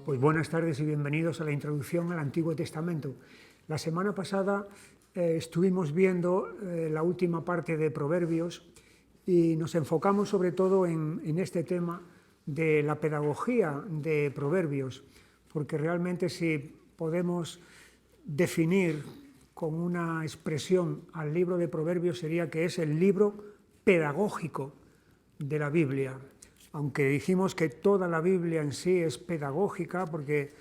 Pues buenas tardes y bienvenidos a la introducción al Antiguo Testamento. La semana pasada estuvimos viendo la última parte de Proverbios y nos enfocamos sobre todo en este tema de la pedagogía de Proverbios, porque realmente si podemos definir con una expresión al libro de Proverbios sería que es el libro pedagógico de la Biblia. Aunque dijimos que toda la Biblia en sí es pedagógica, porque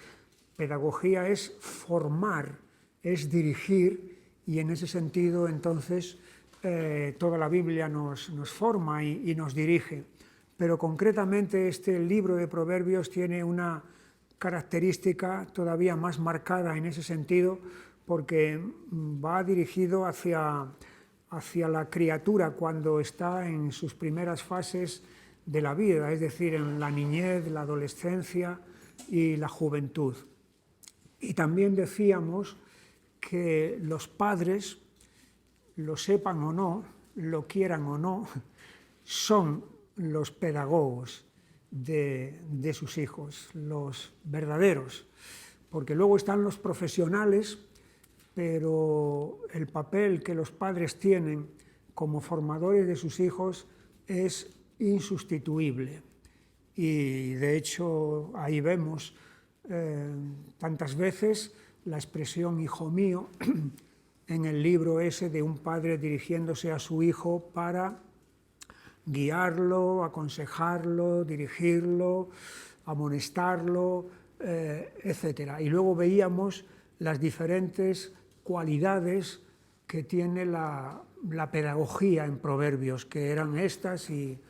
pedagogía es formar, es dirigir, y en ese sentido entonces toda la Biblia nos forma y nos dirige. Pero concretamente este libro de Proverbios tiene una característica todavía más marcada en ese sentido, porque va dirigido hacia la criatura cuando está en sus primeras fases de la vida, es decir, en la niñez, la adolescencia y la juventud. Y también decíamos que los padres, lo sepan o no, lo quieran o no, son los pedagogos de sus hijos, los verdaderos, porque luego están los profesionales, pero el papel que los padres tienen como formadores de sus hijos es insustituible. Y de hecho ahí vemos tantas veces la expresión hijo mío en el libro ese de un padre dirigiéndose a su hijo para guiarlo, aconsejarlo, dirigirlo, amonestarlo, etc. Y luego veíamos las diferentes cualidades que tiene la pedagogía en Proverbios, que eran estas y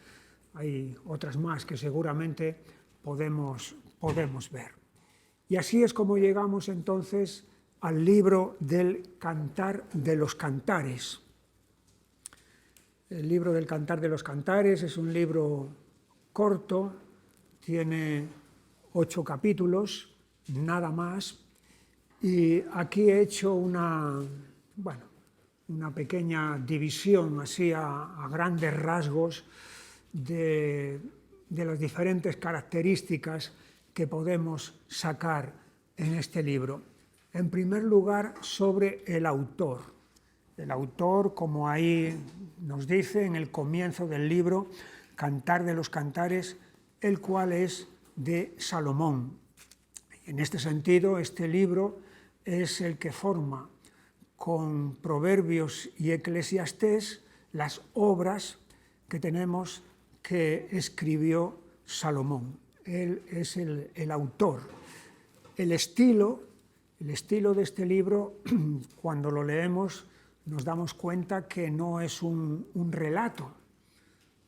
hay otras más que seguramente podemos ver. Y así es como llegamos entonces al libro del Cantar de los Cantares. El libro del Cantar de los Cantares es un libro corto, tiene 8 capítulos, nada más, y aquí he hecho una pequeña división así a grandes rasgos de las diferentes características que podemos sacar en este libro. En primer lugar, sobre el autor. El autor, como ahí nos dice en el comienzo del libro, Cantar de los Cantares, el cual es de Salomón. En este sentido, este libro es el que forma con Proverbios y Eclesiastés las obras que tenemos que escribió Salomón. Él es el autor. El estilo de este libro, cuando lo leemos, nos damos cuenta que no es un relato.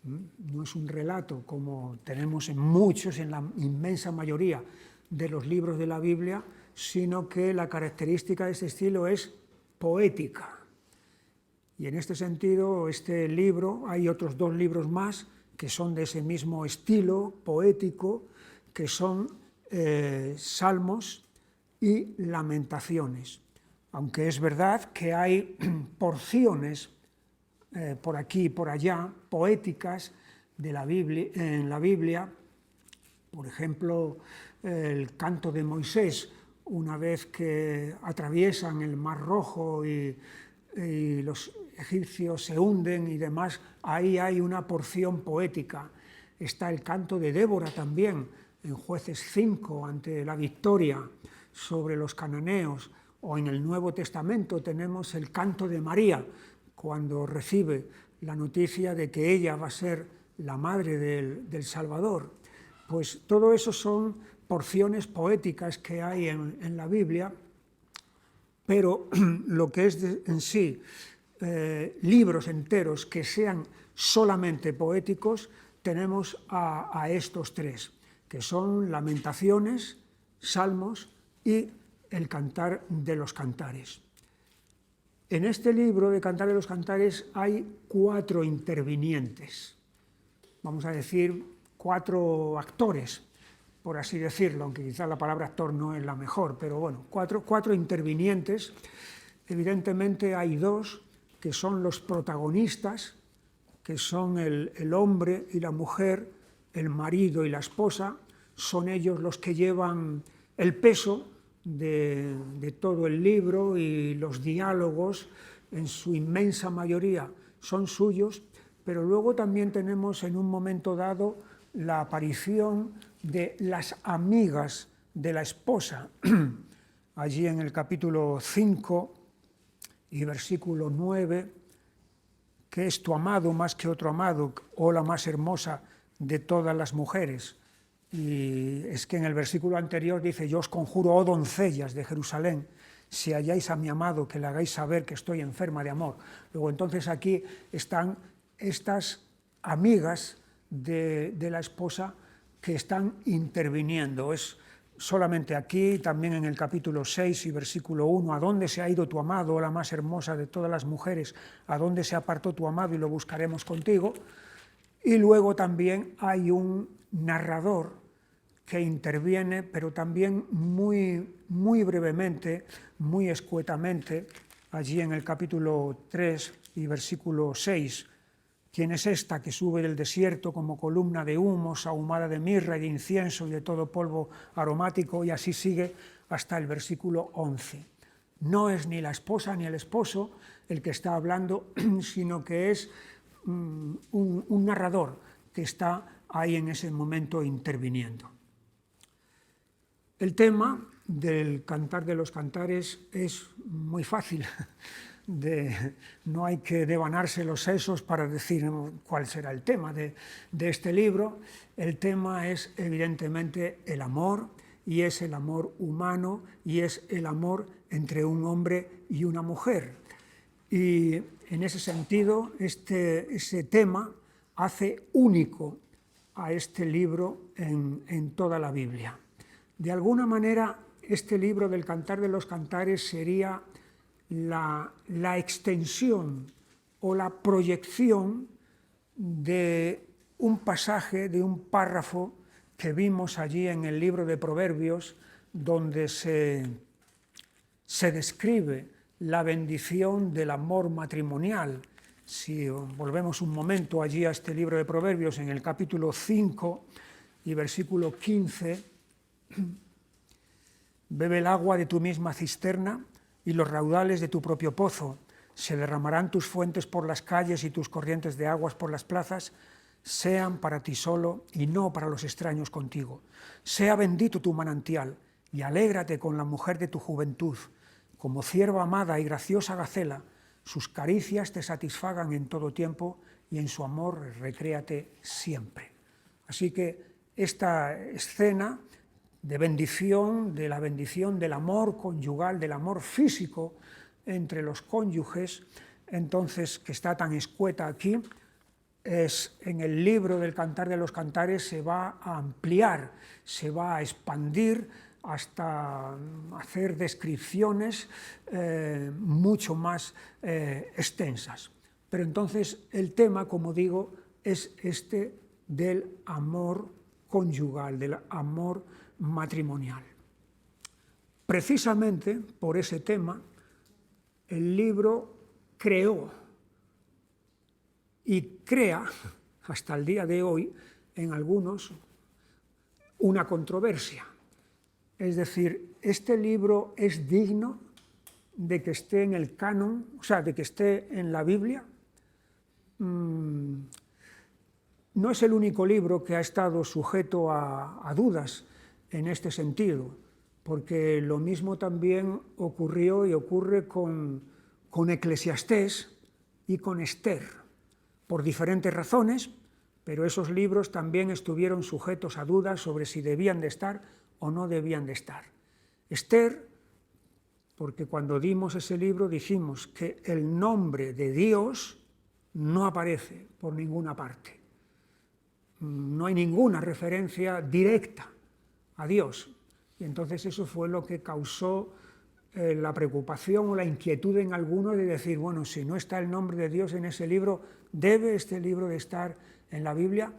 No es un relato como tenemos en muchos, en la inmensa mayoría de los libros de la Biblia, sino que la característica de este estilo es poética. Y en este sentido, este libro, hay otros 2 libros más que son de ese mismo estilo poético, que son Salmos y Lamentaciones. Aunque es verdad que hay porciones por aquí y por allá, poéticas de la Biblia, en la Biblia, por ejemplo, el canto de Moisés, una vez que atraviesan el Mar Rojo y los egipcios se hunden y demás, ahí hay una porción poética. Está el canto de Débora también, en Jueces 5, ante la victoria sobre los cananeos, o en el Nuevo Testamento tenemos el canto de María, cuando recibe la noticia de que ella va a ser la madre del Salvador. Pues todo eso son porciones poéticas que hay en la Biblia, pero lo que es en sí libros enteros que sean solamente poéticos, tenemos a estos 3, que son Lamentaciones, Salmos y el Cantar de los Cantares. En este libro de Cantar de los Cantares hay 4 intervinientes, vamos a decir 4 actores, por así decirlo, aunque quizá la palabra actor no es la mejor, pero bueno, 4 intervinientes. Evidentemente hay 2 que son los protagonistas, que son el hombre y la mujer, el marido y la esposa, son ellos los que llevan El peso de todo el libro y los diálogos, en su inmensa mayoría, son suyos, pero luego también tenemos en un momento dado la aparición de las amigas de la esposa. Allí en el capítulo 5 y versículo 9, que es tu amado más que otro amado, o la más hermosa de todas las mujeres. Y es que en el versículo anterior dice, yo os conjuro, oh doncellas de Jerusalén, si halláis a mi amado, que le hagáis saber que estoy enferma de amor. Luego entonces aquí están estas amigas de la esposa que están interviniendo. Es solamente aquí, también en el capítulo 6 y versículo 1, ¿a dónde se ha ido tu amado, la más hermosa de todas las mujeres? ¿A dónde se apartó tu amado y lo buscaremos contigo? Y luego también hay un narrador que interviene, pero también muy brevemente, muy escuetamente, allí en el capítulo 3 y versículo 6, ¿quién es esta que sube del desierto como columna de humo, ahumada de mirra y de incienso y de todo polvo aromático? Y así sigue hasta el versículo 11. No es ni la esposa ni el esposo el que está hablando, sino que es un narrador que está ahí en ese momento interviniendo. El tema del Cantar de los Cantares es muy fácil, no hay que devanarse los sesos para decir cuál será el tema de este libro. El tema es evidentemente el amor, y es el amor humano, y es el amor entre un hombre y una mujer. Y en ese sentido, ese tema hace único a este libro en toda la Biblia. De alguna manera, este libro del Cantar de los Cantares sería la extensión o la proyección de un pasaje, de un párrafo que vimos allí en el libro de Proverbios, donde se describe la bendición del amor matrimonial. Si volvemos un momento allí a este libro de Proverbios, en el capítulo 5 y versículo 15, bebe el agua de tu misma cisterna y los raudales de tu propio pozo. Se derramarán tus fuentes por las calles y tus corrientes de aguas por las plazas. Sean para ti solo y no para los extraños contigo. Sea bendito tu manantial y alégrate con la mujer de tu juventud. Como cierva amada y graciosa gacela, sus caricias te satisfagan en todo tiempo y en su amor recréate siempre. Así que esta escena de bendición, de la bendición del amor conyugal, del amor físico entre los cónyuges, entonces, que está tan escueta aquí, en el libro del Cantar de los Cantares se va a ampliar, se va a expandir hasta hacer descripciones mucho más extensas. Pero entonces el tema, como digo, es este del amor conyugal, del amor matrimonial. Precisamente por ese tema, el libro creó y crea, hasta el día de hoy, en algunos, una controversia. Es decir, este libro es digno de que esté en el canon, o sea, de que esté en la Biblia. No es el único libro que ha estado sujeto a dudas en este sentido, porque lo mismo también ocurrió y ocurre con Eclesiastés y con Esther, por diferentes razones, pero esos libros también estuvieron sujetos a dudas sobre si debían de estar o no debían de estar. Esther, porque cuando dimos ese libro dijimos que el nombre de Dios no aparece por ninguna parte. No hay ninguna referencia directa a Dios. Y entonces eso fue lo que causó la preocupación o la inquietud en algunos de decir, bueno, si no está el nombre de Dios en ese libro, ¿debe este libro de estar en la Biblia?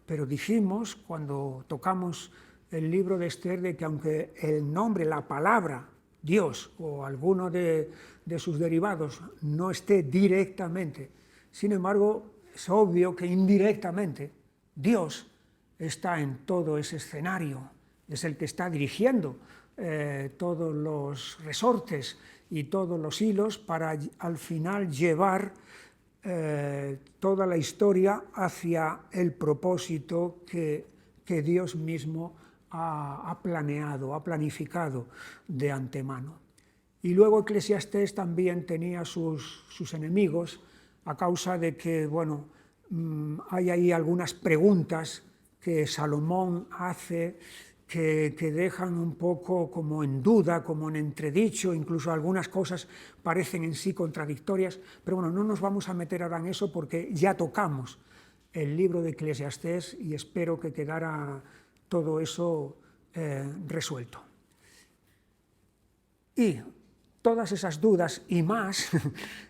Pero dijimos, cuando tocamos el libro de Esther, de que aunque el nombre, la palabra Dios o alguno de sus derivados no esté directamente, sin embargo, es obvio que indirectamente Dios está en todo ese escenario, es el que está dirigiendo todos los resortes y todos los hilos para al final llevar toda la historia hacia el propósito que Dios mismo ha planeado, ha planificado de antemano. Y luego Eclesiastés también tenía sus enemigos a causa de que, bueno, hay ahí algunas preguntas que Salomón hace que dejan un poco como en duda, como en entredicho, incluso algunas cosas parecen en sí contradictorias, pero bueno, no nos vamos a meter ahora en eso porque ya tocamos el libro de Eclesiastés y espero que quedara todo eso resuelto. Y todas esas dudas y más,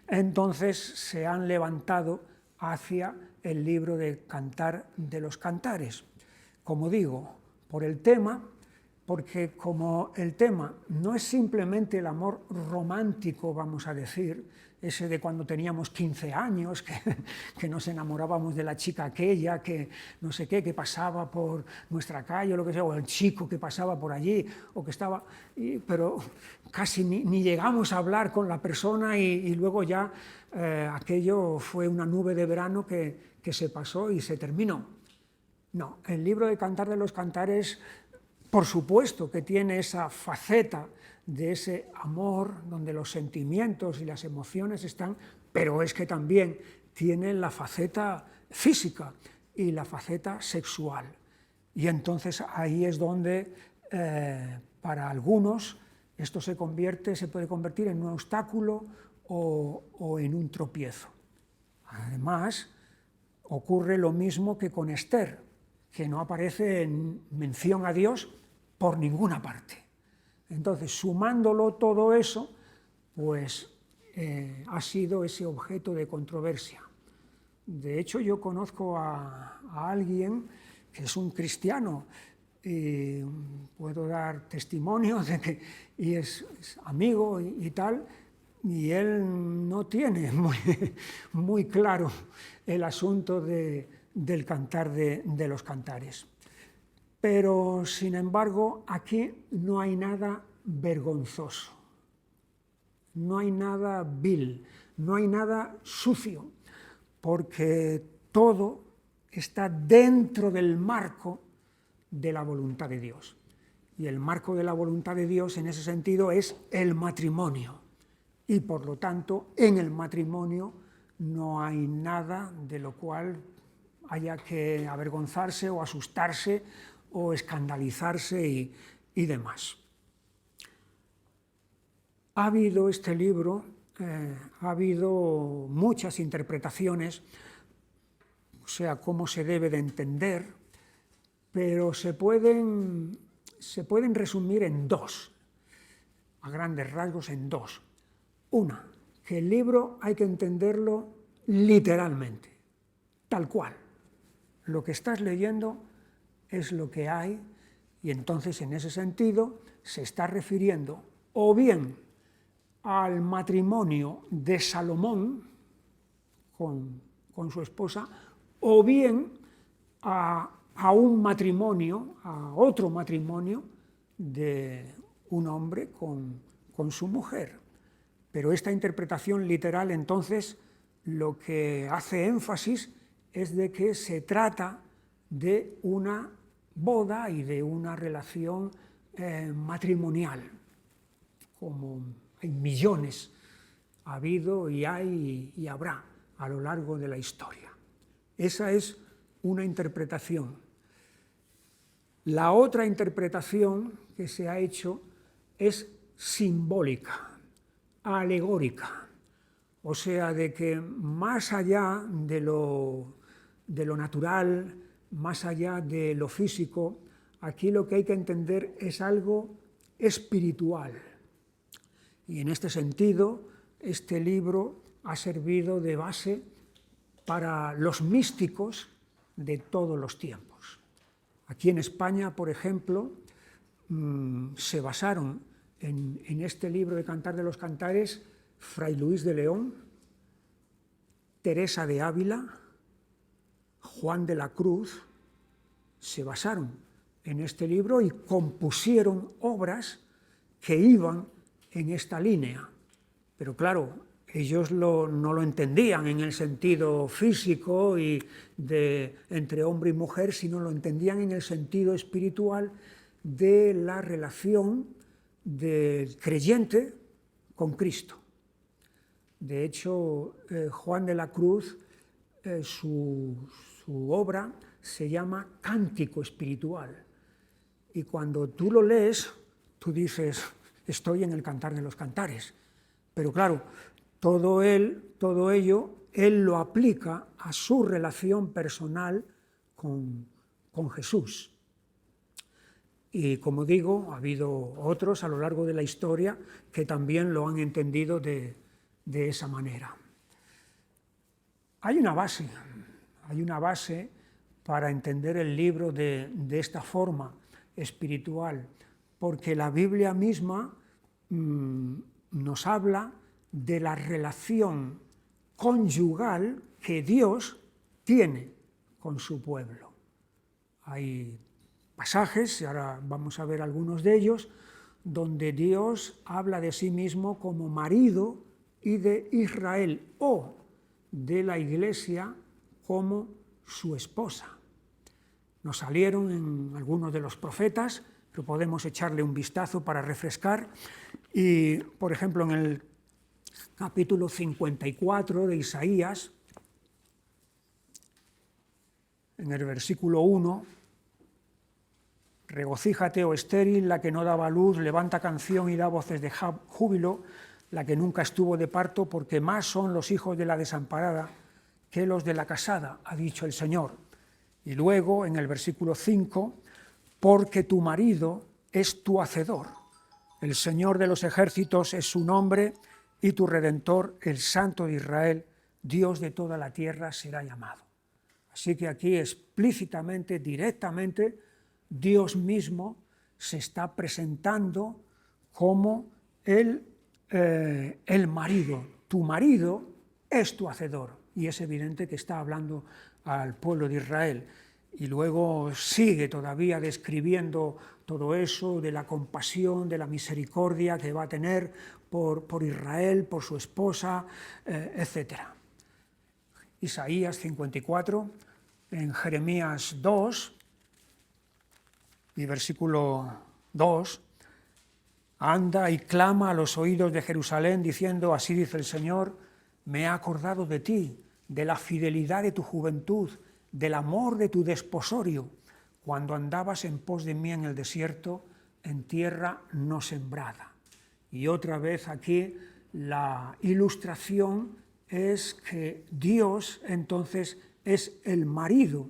entonces se han levantado hacia el libro de Cantar de los Cantares. Como digo, por el tema, porque como el tema no es simplemente el amor romántico, vamos a decir, ese de cuando teníamos 15 años, que nos enamorábamos de la chica aquella, que no sé qué, que pasaba por nuestra calle o lo que sea, o el chico que pasaba por allí, o que estaba, pero casi ni llegamos a hablar con la persona y luego ya aquello fue una nube de verano que se pasó y se terminó. No, el libro de Cantar de los Cantares, por supuesto que tiene esa faceta de ese amor, donde los sentimientos y las emociones están, pero es que también tiene la faceta física y la faceta sexual. Y entonces ahí es donde, para algunos, esto se puede convertir en un obstáculo o en un tropiezo. Además, ocurre lo mismo que con Esther, que no aparece en mención a Dios por ninguna parte. Entonces, sumándolo todo eso, pues ha sido ese objeto de controversia. De hecho, yo conozco a alguien que es un cristiano, y puedo dar testimonio de que y es amigo y tal, y él no tiene muy claro el asunto del Cantar de los Cantares. Pero, sin embargo, aquí no hay nada vergonzoso, no hay nada vil, no hay nada sucio, porque todo está dentro del marco de la voluntad de Dios. Y el marco de la voluntad de Dios, en ese sentido, es el matrimonio. Y, por lo tanto, en el matrimonio no hay nada de lo cual haya que avergonzarse o asustarse o escandalizarse y demás. Ha habido este libro, ha habido muchas interpretaciones, o sea, cómo se debe de entender, pero se pueden resumir en dos, a grandes rasgos en dos. Una, que el libro hay que entenderlo literalmente, tal cual. Lo que estás leyendo es lo que hay, y entonces en ese sentido se está refiriendo o bien al matrimonio de Salomón con su esposa, o bien a un matrimonio, a otro matrimonio de un hombre con su mujer. Pero esta interpretación literal, entonces, lo que hace énfasis es de que se trata de una boda y de una relación matrimonial, como hay millones, ha habido y hay y habrá a lo largo de la historia. Esa es una interpretación. La otra interpretación que se ha hecho es simbólica, alegórica, o sea, de que más allá de lo natural, más allá de lo físico, aquí lo que hay que entender es algo espiritual. Y en este sentido, este libro ha servido de base para los místicos de todos los tiempos. Aquí en España, por ejemplo, se basaron en este libro de Cantar de los Cantares Fray Luis de León, Teresa de Ávila, Juan de la Cruz, se basaron en este libro y compusieron obras que iban en esta línea. Pero claro, ellos no lo entendían en el sentido físico y de entre hombre y mujer, sino lo entendían en el sentido espiritual de la relación del creyente con Cristo. De hecho, Juan de la Cruz, su obra se llama Cántico Espiritual. Y cuando tú lo lees, tú dices, estoy en el Cantar de los Cantares. Pero claro, todo ello, él lo aplica a su relación personal con Jesús. Y como digo, ha habido otros a lo largo de la historia que también lo han entendido de esa manera. Hay una base para entender el libro de esta forma espiritual, porque la Biblia misma nos habla de la relación conyugal que Dios tiene con su pueblo. Hay pasajes, y ahora vamos a ver algunos de ellos, donde Dios habla de sí mismo como marido y de Israel, o de la Iglesia como su esposa. Nos salieron en algunos de los profetas, pero podemos echarle un vistazo para refrescar. Y, por ejemplo, en el capítulo 54 de Isaías, en el versículo 1, regocíjate, oh estéril, la que no daba luz, levanta canción y da voces de júbilo, la que nunca estuvo de parto, porque más son los hijos de la desamparada que los de la casada, ha dicho el Señor. Y luego, en el versículo 5, porque tu marido es tu hacedor, el Señor de los ejércitos es su nombre, y tu Redentor, el Santo de Israel, Dios de toda la tierra, será llamado. Así que aquí explícitamente, directamente, Dios mismo se está presentando como el marido. Tu marido es tu hacedor. Y es evidente que está hablando al pueblo de Israel. Y luego sigue todavía describiendo todo eso, de la compasión, de la misericordia que va a tener por Israel, por su esposa, etc. Isaías 54, en Jeremías 2, y versículo 2, anda y clama a los oídos de Jerusalén, diciendo, así dice el Señor, me he acordado de ti, de la fidelidad de tu juventud, del amor de tu desposorio, cuando andabas en pos de mí en el desierto, en tierra no sembrada. Y otra vez aquí la ilustración es que Dios entonces es el marido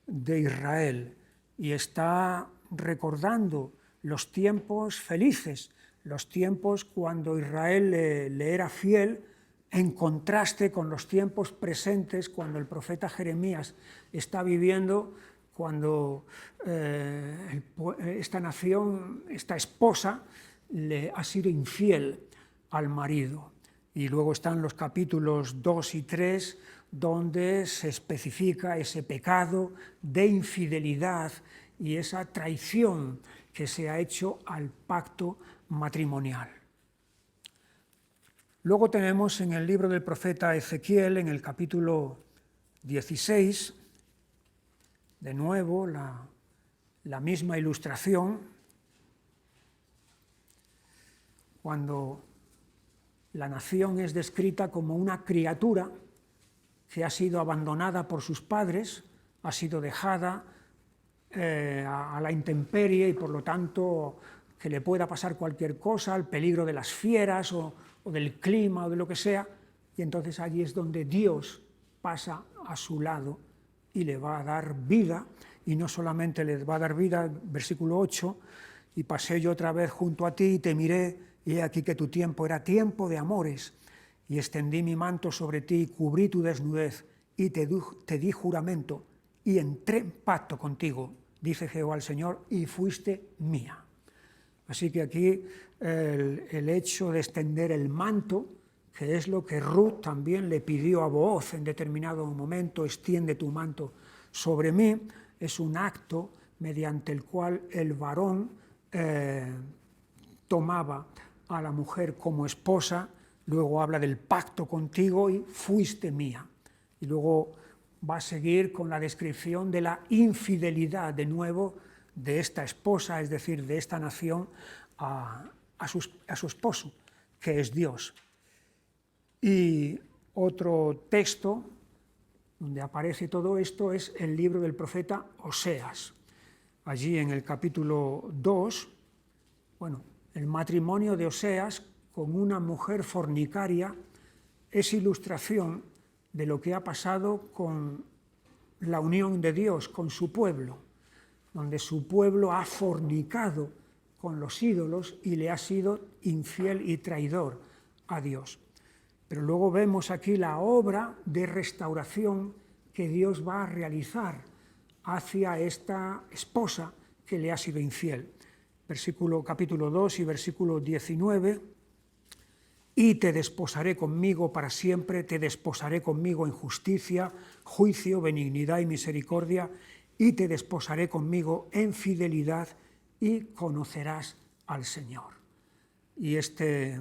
de Israel y está recordando los tiempos felices, los tiempos cuando Israel le era fiel, en contraste con los tiempos presentes cuando el profeta Jeremías está viviendo, cuando esta nación, esta esposa, le ha sido infiel al marido. Y luego están los capítulos 2 y 3, donde se especifica ese pecado de infidelidad y esa traición que se ha hecho al pacto matrimonial. Luego tenemos en el libro del profeta Ezequiel, en el capítulo 16, de nuevo la misma ilustración, cuando la nación es descrita como una criatura que ha sido abandonada por sus padres, ha sido dejada a la intemperie y por lo tanto que le pueda pasar cualquier cosa, el peligro de las fieras o del clima o de lo que sea, y entonces allí es donde Dios pasa a su lado y le va a dar vida, y no solamente le va a dar vida, versículo 8, y pasé yo otra vez junto a ti y te miré, y he aquí que tu tiempo era tiempo de amores, y extendí mi manto sobre ti y cubrí tu desnudez, y te di juramento, y entré en pacto contigo, dice Jehová el Señor, y fuiste mía. Así que aquí el hecho de extender el manto, que es lo que Ruth también le pidió a Booz en determinado momento, extiende tu manto sobre mí, es un acto mediante el cual el varón tomaba a la mujer como esposa, luego habla del pacto contigo y fuiste mía. Y luego va a seguir con la descripción de la infidelidad, de nuevo, de esta esposa, es decir, de esta nación, a su esposo, que es Dios. Y otro texto donde aparece todo esto es el libro del profeta Oseas. Allí en el capítulo 2, el matrimonio de Oseas con una mujer fornicaria es ilustración de lo que ha pasado con la unión de Dios con su pueblo, donde su pueblo ha fornicado con los ídolos y le ha sido infiel y traidor a Dios. Pero luego vemos aquí la obra de restauración que Dios va a realizar hacia esta esposa que le ha sido infiel. Capítulo 2 y versículo 19, y te desposaré conmigo para siempre, te desposaré conmigo en justicia, juicio, benignidad y misericordia, y te desposaré conmigo en fidelidad y conocerás al Señor. Y este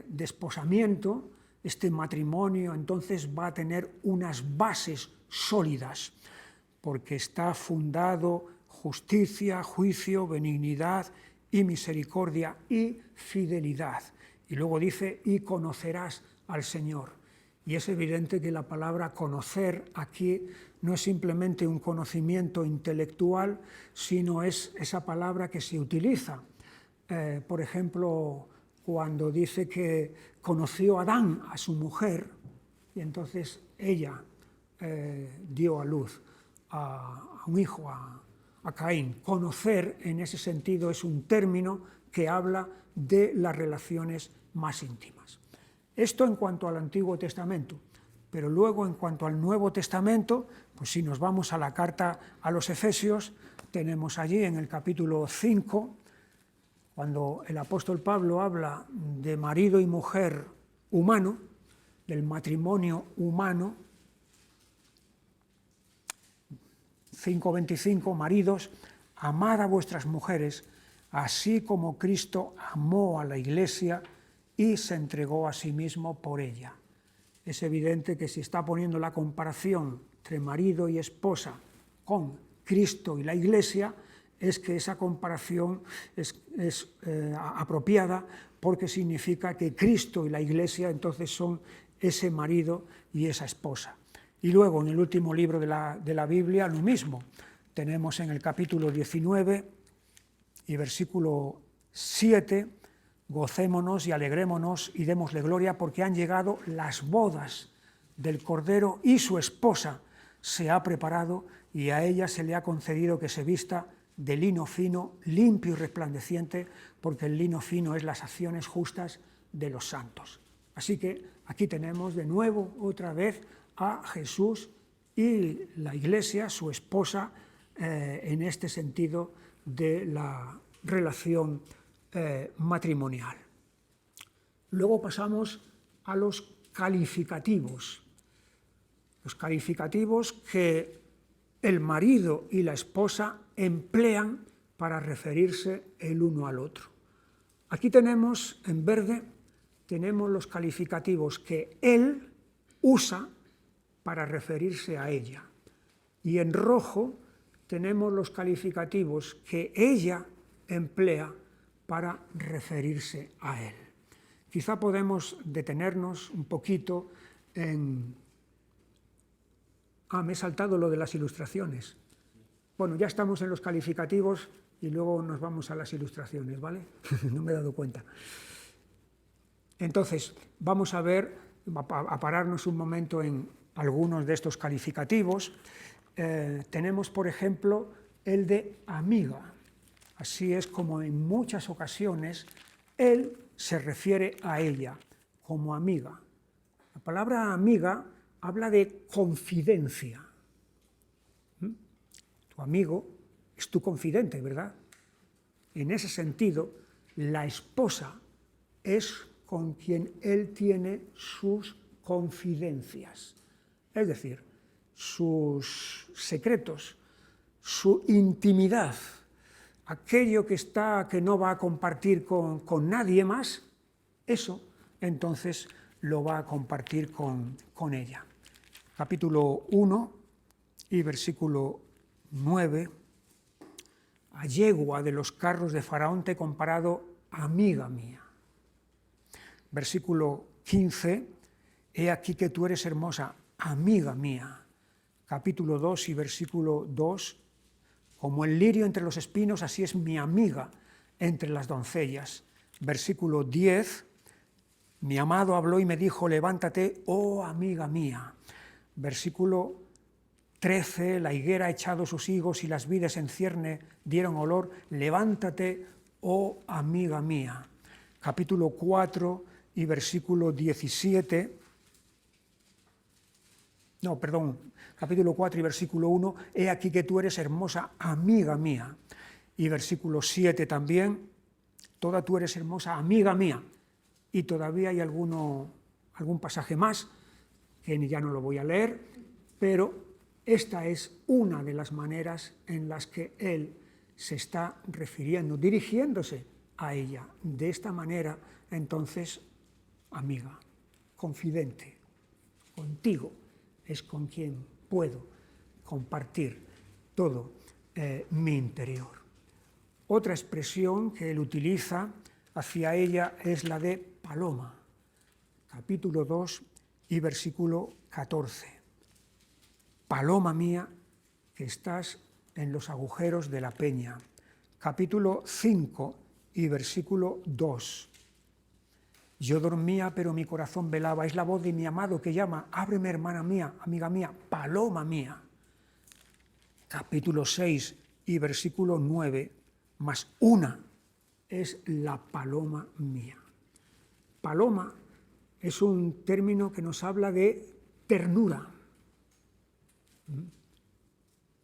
desposamiento, este matrimonio, entonces va a tener unas bases sólidas, porque está fundado justicia, juicio, benignidad y misericordia y fidelidad. Y luego dice, y conocerás al Señor. Y es evidente que la palabra conocer aquí no es simplemente un conocimiento intelectual, sino es esa palabra que se utiliza. Por ejemplo, cuando dice que conoció Adán a su mujer, y entonces ella dio a luz a un hijo, a Caín. Conocer, en ese sentido, es un término que habla de las relaciones más íntimas. Esto en cuanto al Antiguo Testamento, pero luego en cuanto al Nuevo Testamento, pues si nos vamos a la carta a los Efesios, tenemos allí en el capítulo 5, cuando el apóstol Pablo habla de marido y mujer humano, del matrimonio humano, 5:25, maridos, amad a vuestras mujeres, así como Cristo amó a la Iglesia y se entregó a sí mismo por ella. Es evidente que si está poniendo la comparación entre marido y esposa con Cristo y la Iglesia, es que esa comparación es apropiada, porque significa que Cristo y la Iglesia entonces son ese marido y esa esposa. Y luego en el último libro de la Biblia lo mismo. Tenemos en el capítulo 19 y versículo 7, gocémonos y alegrémonos y démosle gloria porque han llegado las bodas del Cordero y su esposa se ha preparado y a ella se le ha concedido que se vista de lino fino, limpio y resplandeciente, porque el lino fino es las acciones justas de los santos. Así que aquí tenemos de nuevo, otra vez, a Jesús y la Iglesia, su esposa, en este sentido de la relación matrimonial. Luego pasamos a los calificativos. Los calificativos que el marido y la esposa emplean para referirse el uno al otro. Aquí tenemos, en verde, tenemos los calificativos que él usa para referirse a ella. Y en rojo tenemos los calificativos que ella emplea para referirse a él. Quizá podemos detenernos un poquito en... me he saltado lo de las ilustraciones. Bueno, ya estamos en los calificativos y luego nos vamos a las ilustraciones, ¿vale? No me he dado cuenta. Entonces, vamos a ver, a pararnos un momento en algunos de estos calificativos. Tenemos, por ejemplo, el de amiga. Así es como en muchas ocasiones él se refiere a ella como amiga. La palabra amiga habla de confidencia. Tu amigo es tu confidente, ¿verdad? En ese sentido, la esposa es con quien él tiene sus confidencias. Es decir, sus secretos, su intimidad, aquello que no va a compartir con nadie más, eso entonces lo va a compartir con ella. Capítulo 1 y versículo 9. A yegua de los carros de Faraón te he comparado, amiga mía. Versículo 15. He aquí que tú eres hermosa, amiga mía. Capítulo 2 y versículo 2. Como el lirio entre los espinos, así es mi amiga entre las doncellas. Versículo 10. Mi amado habló y me dijo, levántate, oh amiga mía. Versículo 13, la higuera ha echado sus higos y las vides en cierne dieron olor, levántate, oh amiga mía. Capítulo 4 y versículo 17, capítulo 4 y versículo 1, he aquí que tú eres hermosa, amiga mía. Y versículo 7 también, toda tú eres hermosa, amiga mía. Y todavía hay algún pasaje más, que ya no lo voy a leer, pero esta es una de las maneras en las que él se está refiriendo, dirigiéndose a ella. De esta manera, entonces, amiga, confidente, contigo es con quien puedo compartir todo mi interior. Otra expresión que él utiliza hacia ella es la de paloma, capítulo 2 y versículo 14. Paloma mía, que estás en los agujeros de la peña. Capítulo 5 y versículo 2. Yo dormía, pero mi corazón velaba. Es la voz de mi amado que llama, ábreme, hermana mía, amiga mía, paloma mía. Capítulo 6 y versículo 9. Más una es la paloma mía. Paloma es un término que nos habla de ternura.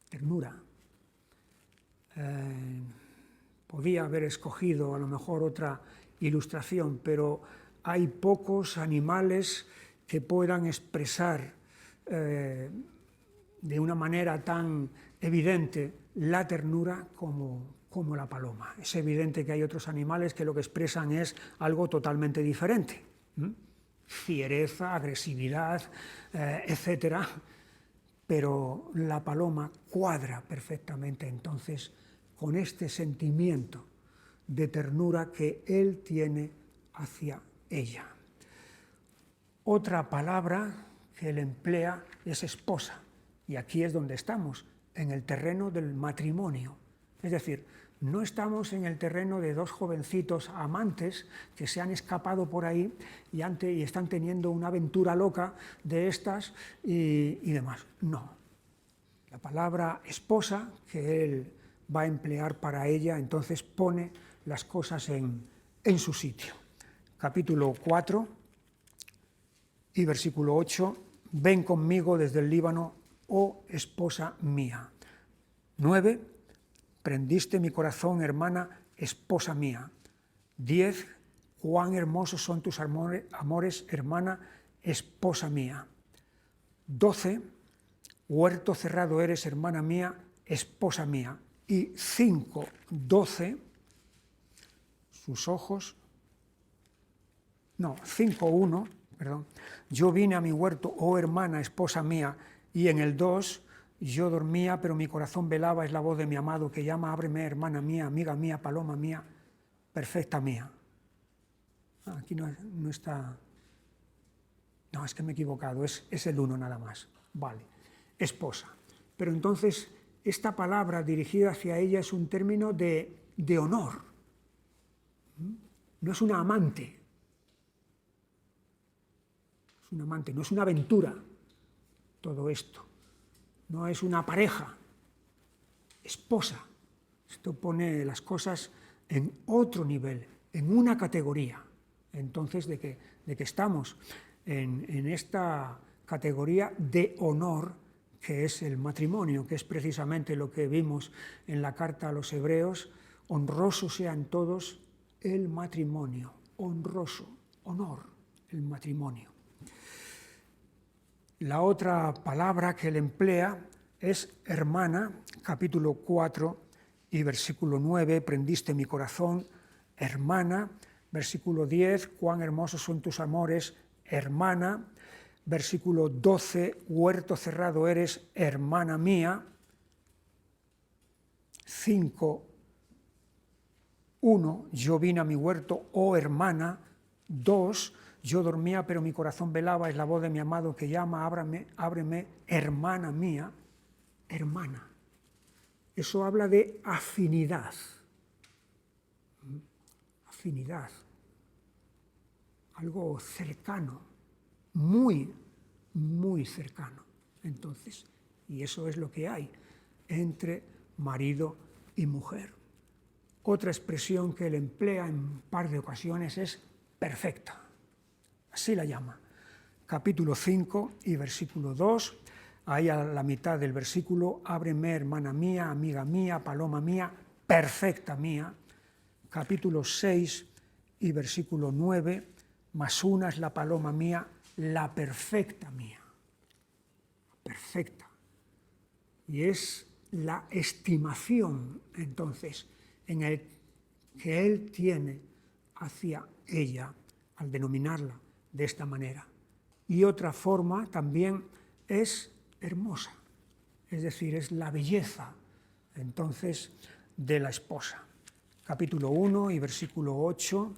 Ternura. Podía haber escogido a lo mejor otra ilustración, pero hay pocos animales que puedan expresar de una manera tan evidente la ternura como la paloma. Es evidente que hay otros animales que lo que expresan es algo totalmente diferente. Fiereza, agresividad, etcétera. Pero la paloma cuadra perfectamente entonces con este sentimiento de ternura que él tiene hacia ella. Otra palabra que él emplea es esposa, y aquí es donde estamos, en el terreno del matrimonio. Es decir, no estamos en el terreno de dos jovencitos amantes que se han escapado por ahí y están teniendo una aventura loca de estas y demás. No. La palabra esposa que él va a emplear para ella, entonces pone las cosas en su sitio. Capítulo 4 y versículo 8. Ven conmigo desde el Líbano, oh esposa mía. 9. Prendiste mi corazón, hermana, esposa mía. 10. Cuán hermosos son tus amores, hermana, esposa mía. 12. Huerto cerrado eres, hermana mía, esposa mía. Y 5. 12. Sus ojos. 5.1. Perdón. Yo vine a mi huerto, oh hermana, esposa mía. Y en el 2. Yo dormía, pero mi corazón velaba, es la voz de mi amado que llama, ábreme, hermana mía, amiga mía, paloma mía, perfecta mía. Aquí no está... No, es que me he equivocado, es el 1 nada más. Vale, esposa. Pero entonces, esta palabra dirigida hacia ella es un término de honor. No es una amante. Es una amante, no es una aventura todo esto. No es una pareja, esposa. Esto pone las cosas en otro nivel, en una categoría. Entonces, de que estamos en esta categoría de honor, que es el matrimonio, que es precisamente lo que vimos en la carta a los Hebreos, honroso sea en todos el matrimonio, honroso, honor, el matrimonio. La otra palabra que él emplea es hermana, capítulo 4 y versículo 9, prendiste mi corazón, hermana, versículo 10, cuán hermosos son tus amores, hermana, versículo 12, huerto cerrado eres, hermana mía, 5, 1, yo vine a mi huerto, oh hermana, 2, yo dormía pero mi corazón velaba, es la voz de mi amado que llama, ábreme, hermana mía, hermana. Eso habla de afinidad, afinidad, algo cercano, muy, muy cercano. Entonces, y eso es lo que hay entre marido y mujer. Otra expresión que él emplea en un par de ocasiones es perfecta, así la llama. Capítulo 5 y versículo 2, ahí a la mitad del versículo, ábreme, hermana mía, amiga mía, paloma mía, perfecta mía. Capítulo 6 y versículo 9, más una es la paloma mía, la perfecta mía, perfecta. Y es la estimación, entonces, en el que él tiene hacia ella, al denominarla de esta manera. Y otra forma también es hermosa, es decir, es la belleza, entonces, de la esposa. Capítulo 1 y versículo 8,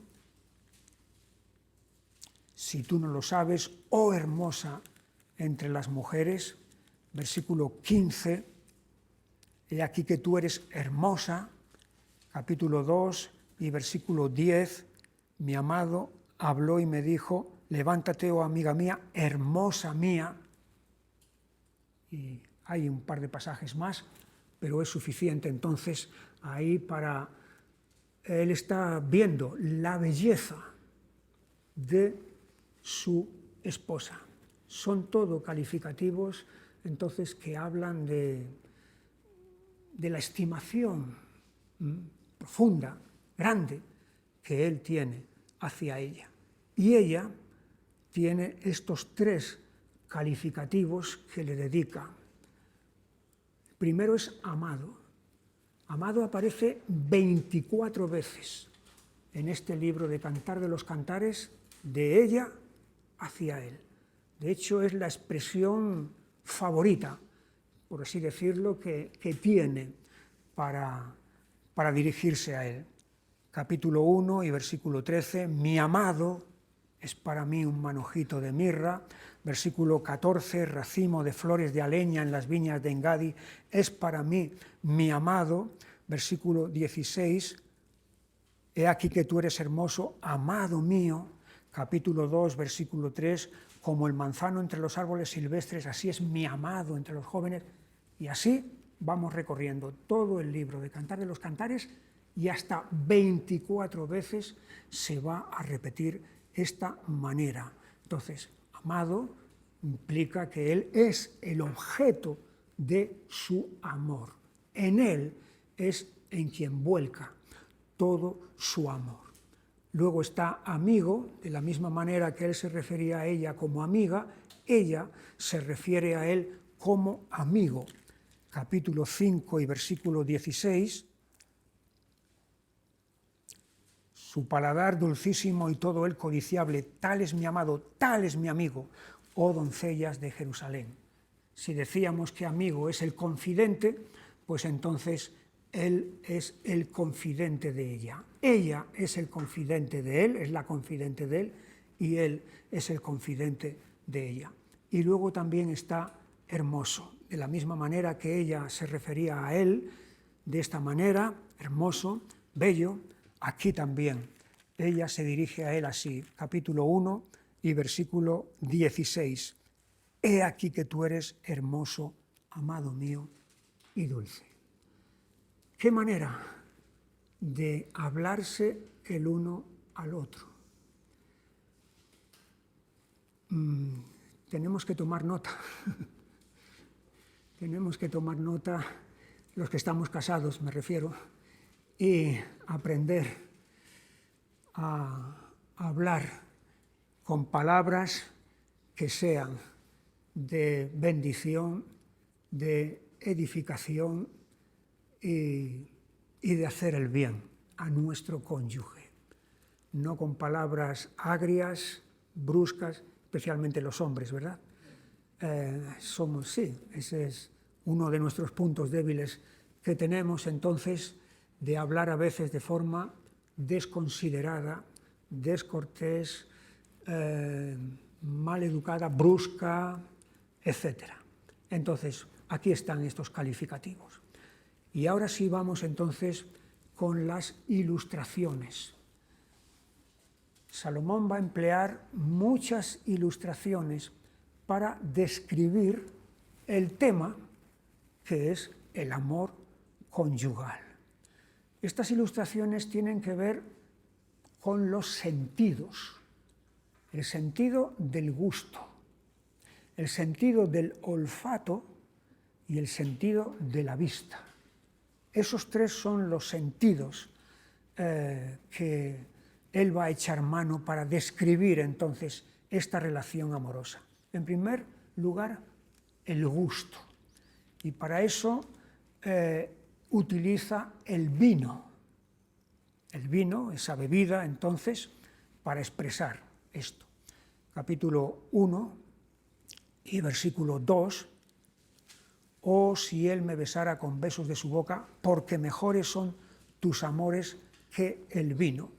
si tú no lo sabes, oh hermosa entre las mujeres, versículo 15, he aquí que tú eres hermosa, capítulo 2 y versículo 10, mi amado habló y me dijo, levántate, oh amiga mía, hermosa mía, y hay un par de pasajes más, pero es suficiente entonces ahí para... Él está viendo la belleza de su esposa. Son todo calificativos, entonces, que hablan de la estimación profunda, grande, que él tiene hacia ella. Y ella tiene estos 3 calificativos que le dedica. Primero es amado. Amado aparece 24 veces en este libro de Cantar de los Cantares, de ella hacia él. De hecho, es la expresión favorita, por así decirlo, que tiene para dirigirse a él. Capítulo 1 y versículo 13, mi amado es para mí un manojito de mirra. Versículo 14, racimo de flores de aleña en las viñas de Engadi, es para mí mi amado. Versículo 16, he aquí que tú eres hermoso, amado mío. Capítulo 2, versículo 3, como el manzano entre los árboles silvestres, así es mi amado entre los jóvenes. Y así vamos recorriendo todo el libro de Cantar de los Cantares y hasta 24 veces se va a repetir esta manera. Entonces, amado implica que él es el objeto de su amor. En él es en quien vuelca todo su amor. Luego está amigo, de la misma manera que él se refería a ella como amiga, ella se refiere a él como amigo. Capítulo 5 y versículo 16, su paladar dulcísimo y todo él codiciable, tal es mi amado, tal es mi amigo, oh doncellas de Jerusalén. Si decíamos que amigo es el confidente, pues entonces él es el confidente de ella es el confidente de él, es la confidente de él, y él es el confidente de ella. Y luego también está hermoso, de la misma manera que ella se refería a él, de esta manera, hermoso, bello, aquí también ella se dirige a él así, capítulo 1 y versículo 16. He aquí que tú eres hermoso, amado mío, y dulce. ¿Qué manera de hablarse el uno al otro? Tenemos que tomar nota. Tenemos que tomar nota, los que estamos casados me refiero, y aprender a hablar con palabras que sean de bendición, de edificación y de hacer el bien a nuestro cónyuge, no con palabras agrias, bruscas, especialmente los hombres, ¿verdad? Ese es uno de nuestros puntos débiles que tenemos, entonces, de hablar a veces de forma desconsiderada, descortés, mal educada, brusca, etc. Entonces, aquí están estos calificativos. Y ahora sí vamos entonces con las ilustraciones. Salomón va a emplear muchas ilustraciones para describir el tema que es el amor conyugal. Estas ilustraciones tienen que ver con los sentidos, el sentido del gusto, el sentido del olfato y el sentido de la vista. Esos tres son los sentidos que él va a echar mano para describir entonces esta relación amorosa. En primer lugar, el gusto. Y para eso utiliza el vino. El vino, esa bebida, entonces, para expresar esto. Capítulo 1 y versículo 2. Oh, si él me besara con besos de su boca, porque mejores son tus amores que el vino.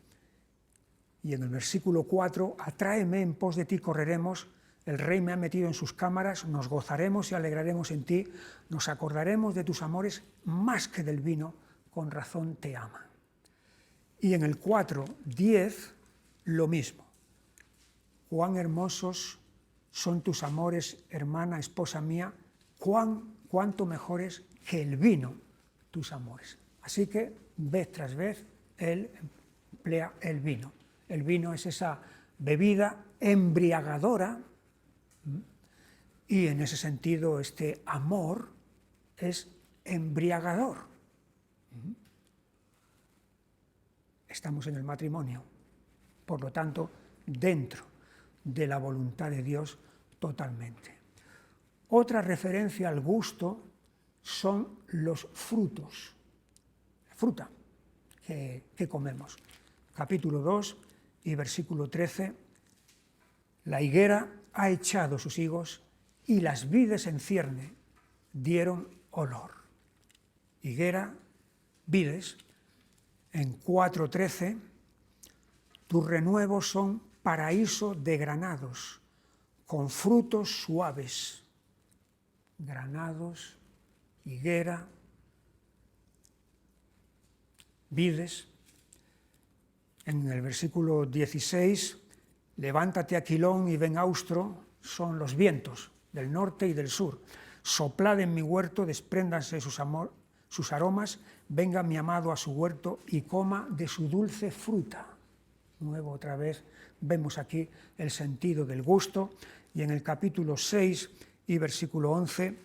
Y en el versículo 4, atráeme, en pos de ti correremos, el rey me ha metido en sus cámaras, nos gozaremos y alegraremos en ti, nos acordaremos de tus amores más que del vino, con razón te ama. Y en el 4:10, lo mismo. Cuán hermosos son tus amores, hermana, esposa mía, cuánto mejores que el vino tus amores. Así que, vez tras vez, él emplea el vino. El vino es esa bebida embriagadora y en ese sentido este amor es embriagador. Estamos en el matrimonio, por lo tanto, dentro de la voluntad de Dios totalmente. Otra referencia al gusto son los frutos, la fruta que comemos. Capítulo 2 y versículo 13, la higuera ha echado sus higos y las vides en cierne dieron olor. Higuera, vides, en 4:13, tus renuevos son paraíso de granados, con frutos suaves. Granados, higuera, vides. En el versículo 16, levántate Aquilón y ven Austro, son los vientos del norte y del sur. Soplad en mi huerto, despréndanse sus aromas, venga mi amado a su huerto y coma de su dulce fruta. Nuevo otra vez vemos aquí el sentido del gusto. Y en el capítulo 6 y versículo 11,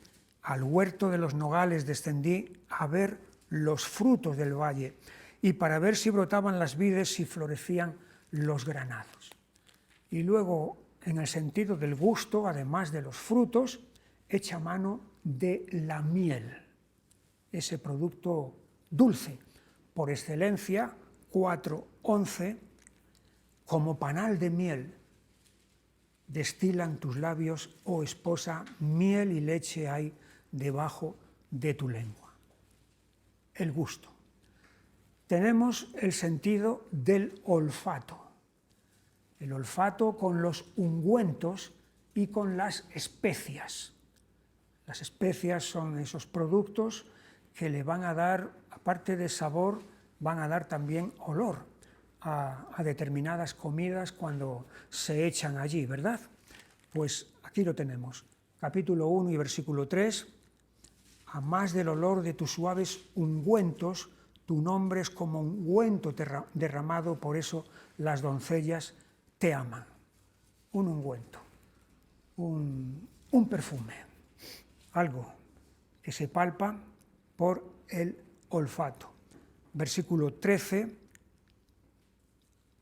al huerto de los nogales descendí a ver los frutos del valle y para ver si brotaban las vides, si florecían los granados. Y luego, en el sentido del gusto, además de los frutos, echa mano de la miel, ese producto dulce, por excelencia, 4:11, como panal de miel, destilan tus labios, oh esposa, miel y leche hay debajo de tu lengua. El gusto. Tenemos el sentido del olfato. El olfato con los ungüentos y con las especias. Las especias son esos productos que le van a dar, aparte de sabor, van a dar también olor a determinadas comidas cuando se echan allí, ¿verdad? Pues aquí lo tenemos, capítulo 1 y versículo 3, a más del olor de tus suaves ungüentos, tu nombre es como ungüento derramado, por eso las doncellas te aman. Un ungüento, un perfume, algo que se palpa por el olfato. Versículo 13,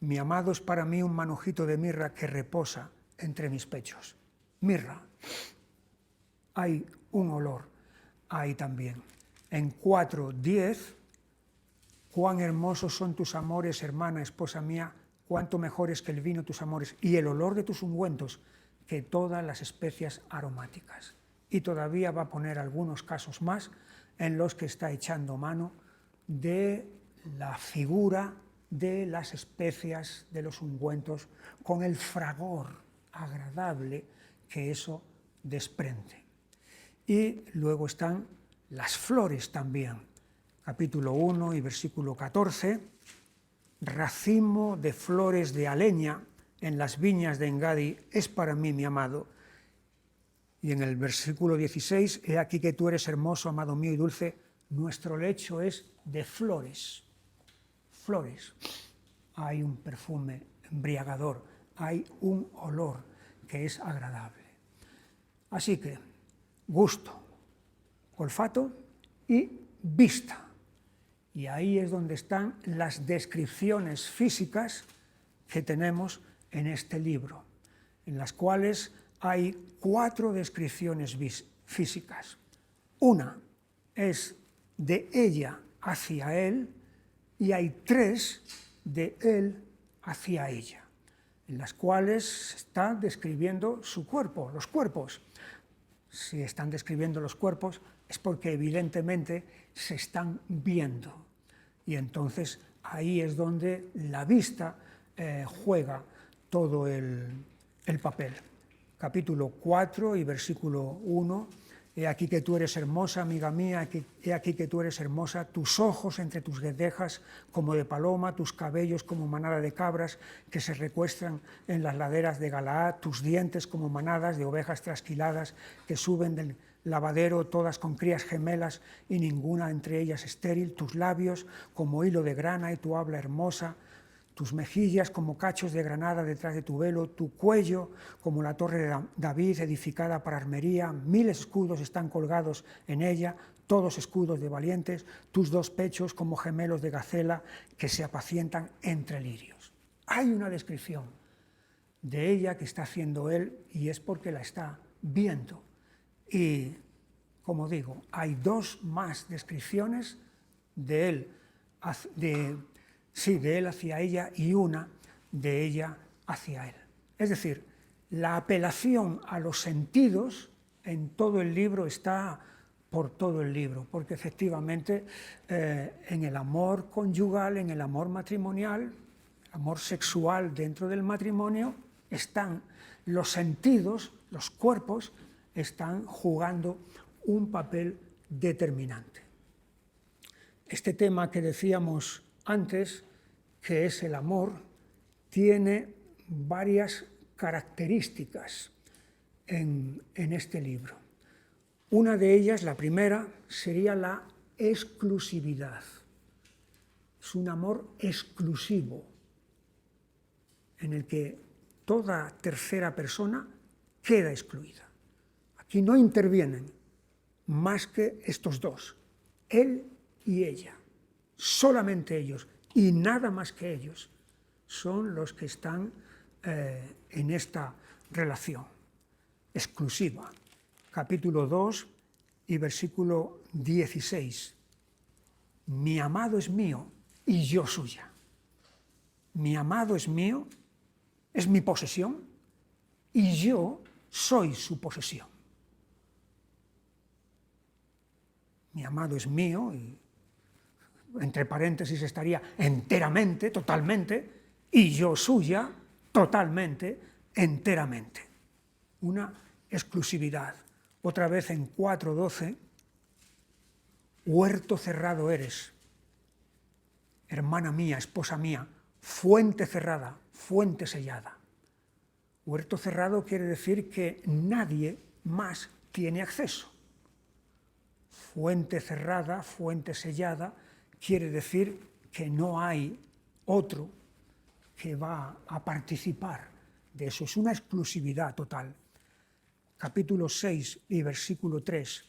mi amado es para mí un manojito de mirra que reposa entre mis pechos. Mirra. Hay un olor, ahí también. En 4:10, cuán hermosos son tus amores, hermana, esposa mía, cuánto mejores que el vino tus amores, y el olor de tus ungüentos que todas las especias aromáticas. Y todavía va a poner algunos casos más en los que está echando mano de la figura de las especias, de los ungüentos, con el fragor agradable que eso desprende. Y luego están las flores también, capítulo 1 y versículo 14, racimo de flores de aleña en las viñas de Engadi es para mí mi amado. Y en el versículo 16, he aquí que tú eres hermoso, amado mío y dulce, nuestro lecho es de flores. Flores. Hay un perfume embriagador, hay un olor que es agradable. Así que, gusto, olfato y vista. Y ahí es donde están las descripciones físicas que tenemos en este libro, en las cuales hay 4 descripciones físicas. Una es de ella hacia él y hay 3 de él hacia ella, en las cuales se está describiendo su cuerpo, los cuerpos. Si están describiendo los cuerpos es porque evidentemente se están viendo. Y entonces ahí es donde la vista juega todo el papel. Capítulo 4 y versículo 1, he aquí que tú eres hermosa, amiga mía, he aquí que tú eres hermosa, tus ojos entre tus guedejas como de paloma, tus cabellos como manada de cabras que se recuestan en las laderas de Galaad, tus dientes como manadas de ovejas trasquiladas que suben del lavadero, todas con crías gemelas y ninguna entre ellas estéril, tus labios como hilo de grana y tu habla hermosa, tus mejillas como cachos de granada detrás de tu velo, tu cuello como la torre de David edificada para armería, 1000 escudos están colgados en ella, todos escudos de valientes, tus 2 pechos como gemelos de gacela que se apacientan entre lirios. Hay una descripción de ella que está haciendo él y es porque la está viendo. Y, como digo, hay 2 más descripciones de él, de él hacia ella y una de ella hacia él. Es decir, la apelación a los sentidos en todo el libro está por todo el libro, porque efectivamente en el amor conyugal, en el amor matrimonial, el amor sexual dentro del matrimonio, están los sentidos, los cuerpos, están jugando un papel determinante. Este tema que decíamos antes, que es el amor, tiene varias características en este libro. Una de ellas, la primera, sería la exclusividad. Es un amor exclusivo, en el que toda tercera persona queda excluida. Aquí no intervienen más que estos 2, él y ella, solamente ellos, y nada más que ellos, son los que están en esta relación exclusiva. Capítulo 2 y versículo 16. Mi amado es mío y yo suya. Mi amado es mío, es mi posesión, y yo soy su posesión. Mi amado es mío, y entre paréntesis estaría enteramente, totalmente, y yo suya, totalmente, enteramente. Una exclusividad. Otra vez en 4:12, huerto cerrado eres, hermana mía, esposa mía, fuente cerrada, fuente sellada. Huerto cerrado quiere decir que nadie más tiene acceso. Fuente cerrada, fuente sellada, quiere decir que no hay otro que va a participar de eso. Es una exclusividad total. Capítulo 6 y versículo 3.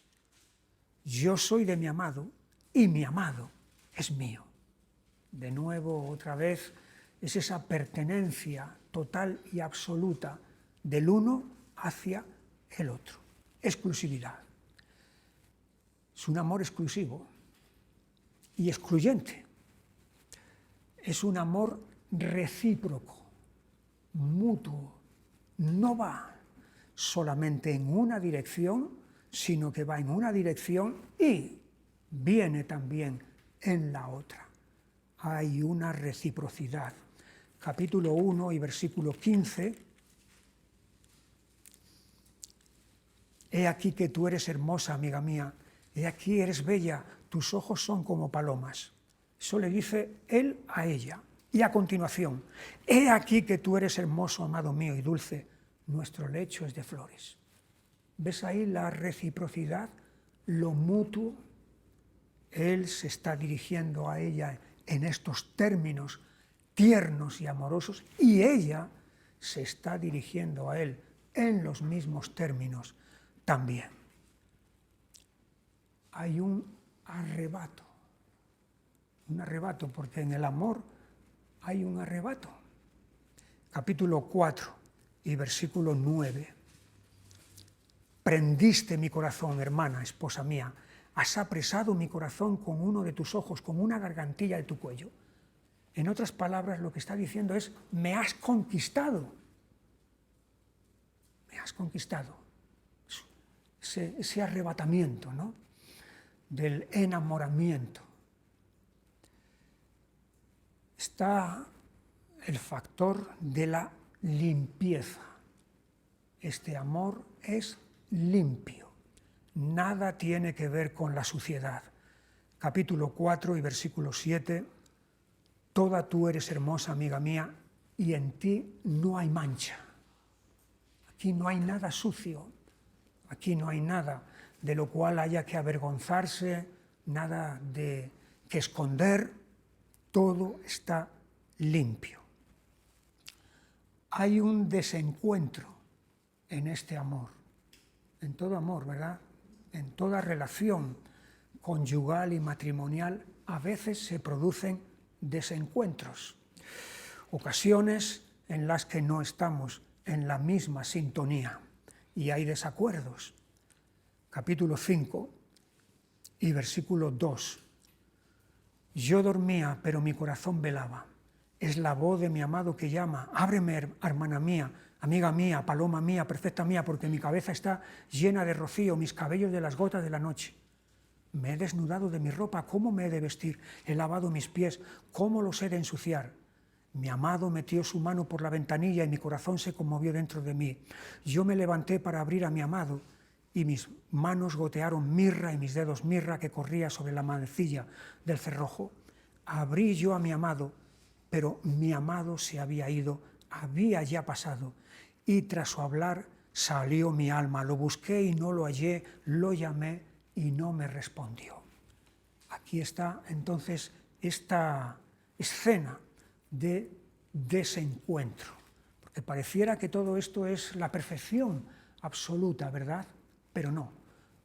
Yo soy de mi amado y mi amado es mío. De nuevo, otra vez, es esa pertenencia total y absoluta del uno hacia el otro. Exclusividad. Es un amor exclusivo y excluyente. Es un amor recíproco, mutuo. No va solamente en una dirección, sino que va en una dirección y viene también en la otra. Hay una reciprocidad. Capítulo 1 y versículo 15. He aquí que tú eres hermosa, amiga mía. He aquí eres bella, tus ojos son como palomas. Eso le dice él a ella. Y a continuación, he aquí que tú eres hermoso, amado mío, y dulce, nuestro lecho es de flores. ¿Ves ahí la reciprocidad, lo mutuo? Él se está dirigiendo a ella en estos términos tiernos y amorosos, y ella se está dirigiendo a él en los mismos términos también. Hay un arrebato, porque en el amor hay un arrebato. Capítulo 4 y versículo 9. Prendiste mi corazón, hermana, esposa mía, has apresado mi corazón con uno de tus ojos, con una gargantilla de tu cuello. En otras palabras, lo que está diciendo es, me has conquistado. Me has conquistado. Ese arrebatamiento, ¿no?, del enamoramiento. Está el factor de la limpieza. Este amor es limpio. Nada tiene que ver con la suciedad. Capítulo 4 y versículo 7. Toda tú eres hermosa, amiga mía, y en ti no hay mancha. Aquí no hay nada sucio. Aquí no hay nada de lo cual haya que avergonzarse, nada de que esconder. Todo está limpio. Hay un desencuentro en este amor, en todo amor, ¿verdad? En toda relación conyugal y matrimonial a veces se producen desencuentros, ocasiones en las que no estamos en la misma sintonía y hay desacuerdos. Capítulo 5 y versículo 2. Yo dormía, pero mi corazón velaba. Es la voz de mi amado que llama. Ábreme, hermana mía, amiga mía, paloma mía, perfecta mía, porque mi cabeza está llena de rocío, mis cabellos de las gotas de la noche. Me he desnudado de mi ropa, ¿cómo me he de vestir? He lavado mis pies, ¿cómo los he de ensuciar? Mi amado metió su mano por la ventanilla y mi corazón se conmovió dentro de mí. Yo me levanté para abrir a mi amado y mis manos gotearon mirra y mis dedos mirra que corría sobre la manecilla del cerrojo. Abrí yo a mi amado, pero mi amado se había ido, había ya pasado, y tras su hablar salió mi alma. Lo busqué y no lo hallé, lo llamé y no me respondió. Aquí está entonces esta escena de desencuentro, porque pareciera que todo esto es la perfección absoluta, ¿verdad? Pero no,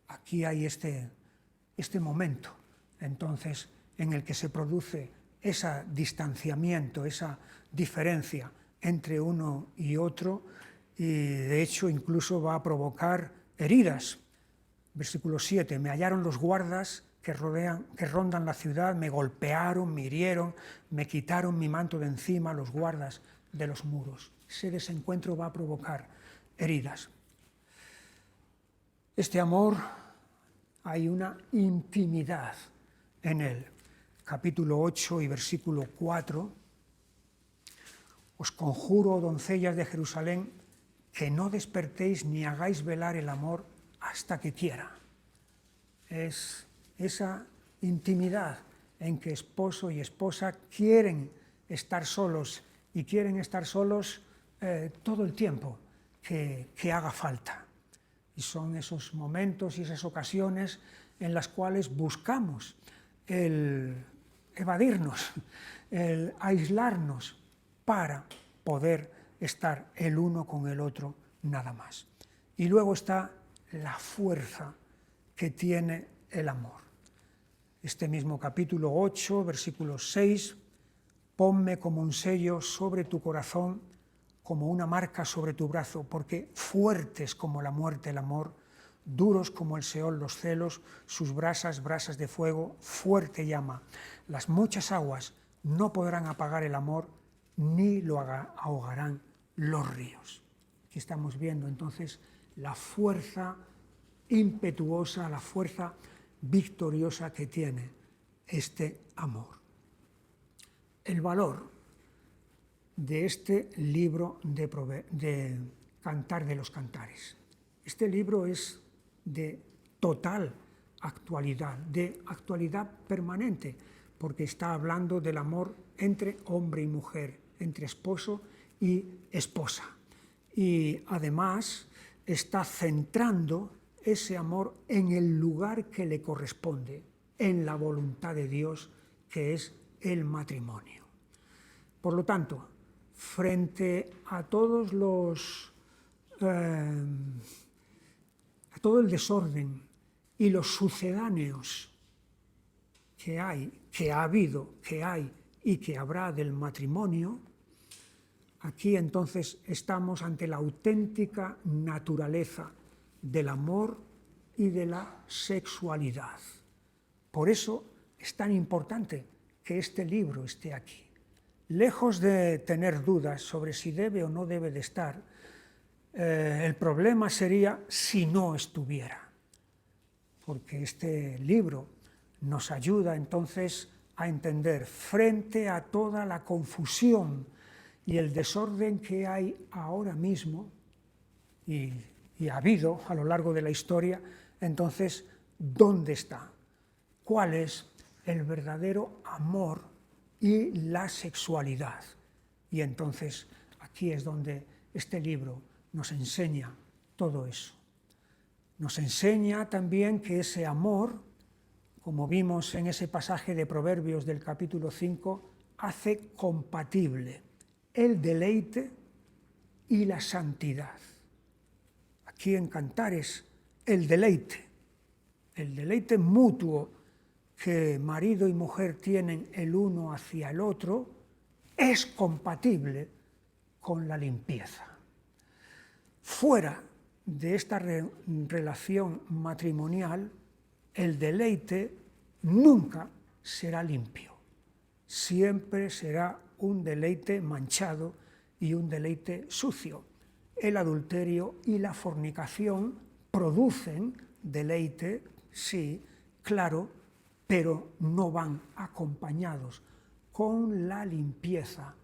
aquí hay este momento, entonces, en el que se produce ese distanciamiento, esa diferencia entre uno y otro, y de hecho incluso va a provocar heridas. Versículo 7, me hallaron los guardas que rondan la ciudad, me golpearon, me hirieron, me quitaron mi manto de encima, los guardas de los muros. Ese desencuentro va a provocar heridas. Este amor, hay una intimidad en él. Capítulo 8 y versículo 4. Os conjuro, doncellas de Jerusalén, que no despertéis ni hagáis velar el amor hasta que quiera. Es esa intimidad en que esposo y esposa quieren estar solos y quieren estar solos todo el tiempo que haga falta. Y son esos momentos y esas ocasiones en las cuales buscamos el evadirnos, el aislarnos para poder estar el uno con el otro nada más. Y luego está la fuerza que tiene el amor. Este mismo capítulo 8, versículo 6, ponme como un sello sobre tu corazón, como una marca sobre tu brazo, porque fuerte es como la muerte el amor, duros como el Seol los celos, sus brasas, brasas de fuego, fuerte llama. Las muchas aguas no podrán apagar el amor, ni lo ahogarán los ríos. Aquí estamos viendo entonces la fuerza impetuosa, la fuerza victoriosa que tiene este amor. El valor de este libro de Cantar de los Cantares. Este libro es de total actualidad, de actualidad permanente, porque está hablando del amor entre hombre y mujer, entre esposo y esposa. Y además está centrando ese amor en el lugar que le corresponde, en la voluntad de Dios, que es el matrimonio. Por lo tanto, frente a todos a todo el desorden y los sucedáneos que hay, que ha habido, que hay y que habrá del matrimonio, aquí entonces estamos ante la auténtica naturaleza del amor y de la sexualidad. Por eso es tan importante que este libro esté aquí. Lejos de tener dudas sobre si debe o no debe de estar, el problema sería si no estuviera, porque este libro nos ayuda entonces a entender, frente a toda la confusión y el desorden que hay ahora mismo, y ha habido a lo largo de la historia, entonces, ¿dónde está? ¿Cuál es el verdadero amor y la sexualidad? Y entonces aquí es donde este libro nos enseña todo eso. Nos enseña también que ese amor, como vimos en ese pasaje de Proverbios del capítulo 5, hace compatible el deleite y la santidad. Aquí en Cantares, el deleite mutuo que marido y mujer tienen el uno hacia el otro, es compatible con la limpieza. Fuera de esta relación matrimonial, el deleite nunca será limpio, siempre será un deleite manchado y un deleite sucio. El adulterio y la fornicación producen deleite, sí, claro, pero no van acompañados con la limpieza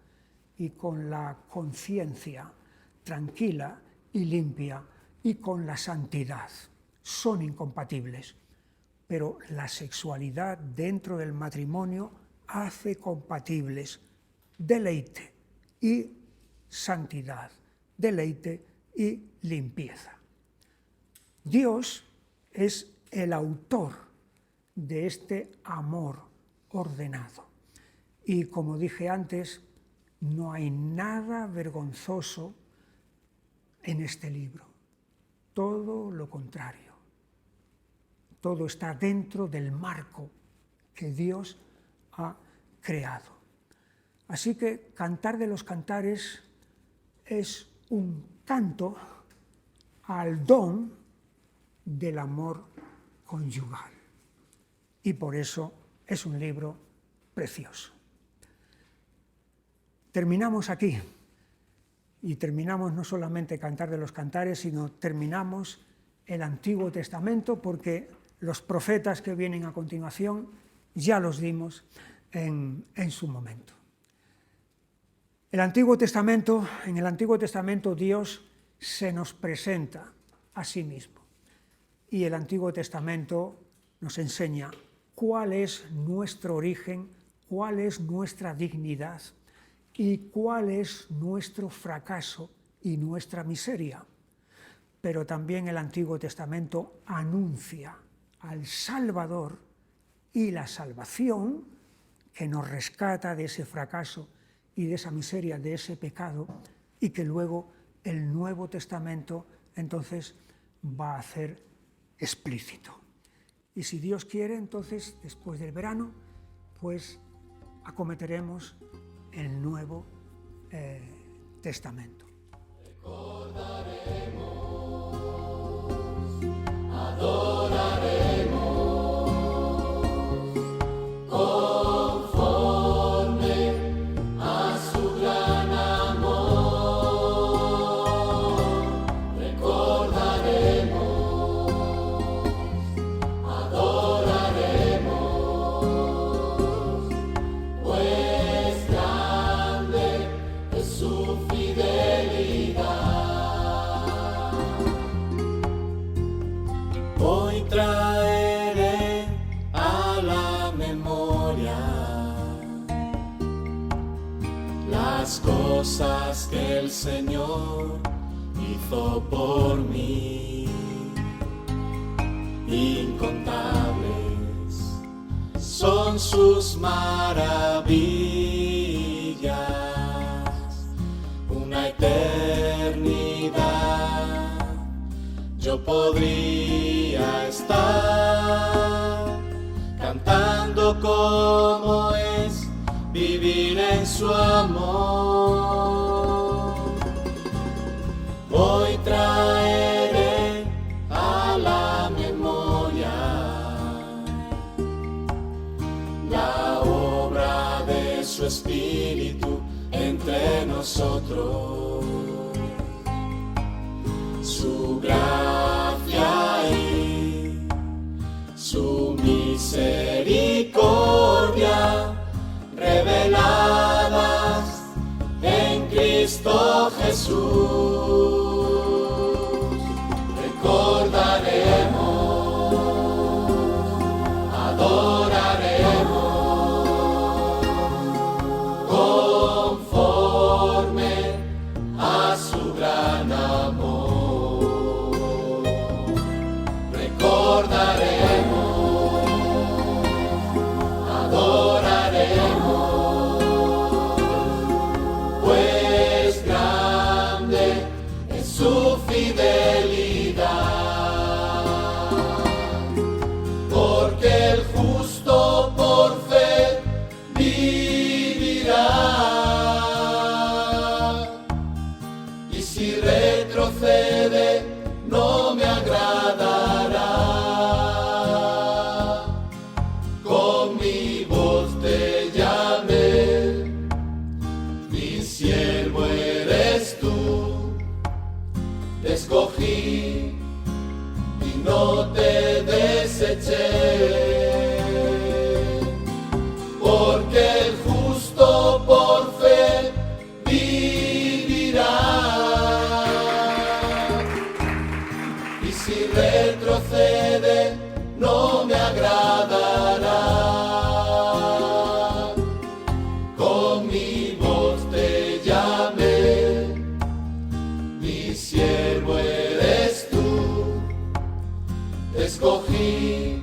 y con la conciencia tranquila y limpia y con la santidad. Son incompatibles, pero la sexualidad dentro del matrimonio hace compatibles deleite y santidad, deleite y limpieza. Dios es el autor de este amor ordenado. Y como dije antes, no hay nada vergonzoso en este libro. Todo lo contrario. Todo está dentro del marco que Dios ha creado. Así que Cantar de los Cantares es un canto al don del amor conyugal. Y por eso es un libro precioso. Terminamos aquí. Y terminamos no solamente Cantar de los Cantares, sino terminamos el Antiguo Testamento, porque los profetas que vienen a continuación ya los dimos en su momento. En el Antiguo Testamento Dios se nos presenta a sí mismo. Y el Antiguo Testamento nos enseña cuál es nuestro origen, cuál es nuestra dignidad y cuál es nuestro fracaso y nuestra miseria. Pero también el Antiguo Testamento anuncia al Salvador y la salvación que nos rescata de ese fracaso y de esa miseria, de ese pecado, y que luego el Nuevo Testamento entonces va a hacer explícito. Y si Dios quiere, entonces, después del verano, pues acometeremos el Nuevo Testamento. Recordaremos las cosas que el Señor hizo por mí, incontables son sus maravillas, una eternidad yo podría estar cantando cómo es vivir en su amor. Hoy traeré a la memoria la obra de su Espíritu entre nosotros, su gracia y su misericordia reveladas en Cristo Jesús. Recordaremos, adoraremos conforme a su gran amor. Recordaremos, adoraremos, pues grande es su fidelidad, porque el justo por fe vivirá, y si retrocede no me agradará. Con mi voz te llamé, mi siervo eres tú, te escogí y no te deseché, porque el justo por fe vivirá, y si retrocede no me agradará. Con mi voz te llamé, mi siervo eres tú, te escogí